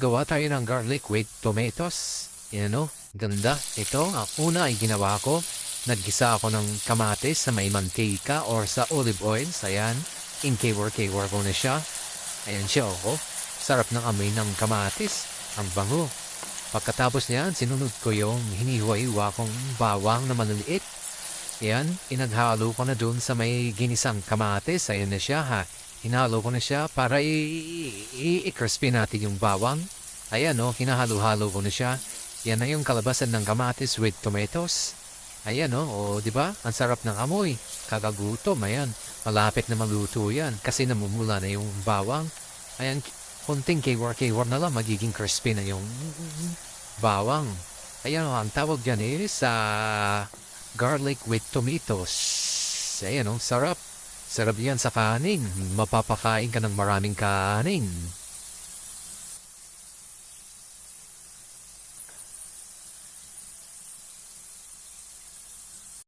gawa tayo ng garlic with tomatoes. Yan o, ganda. Ito, ang una ay ginawa ko. Naggisa ako ng kamatis sa may mantika or sa olive oil. Ayan, in-kewar ko na siya. Ayan siya, oh. Sarap ng amoy ng kamatis. Ang bango. Pagkatapos niyan, sinunod ko yung hiniwa-iwa kong bawang na maliliit. Yan, inaghalo ko na dun sa may ginisang kamatis. Ayan na siya, ha. Hinalo ko na siya para i-crispy natin yung bawang. Ayan, oh, hinahalo-halo ko na siya. Yan na yung kalabasan ng kamatis with tomatoes. Ayan, oh, di ba? Ang sarap ng amoy. Kakagutom, ayan. Malapit na maluto yan kasi namumula na yung bawang. Ayan, konting kewar na lang, magiging crispy na yung bawang. Ayan, oh, ang tawag dyan is garlic with tomatoes. Ayan, oh, sarap. Sarap yan sa kanin. Mapapakain ka ng maraming kanin.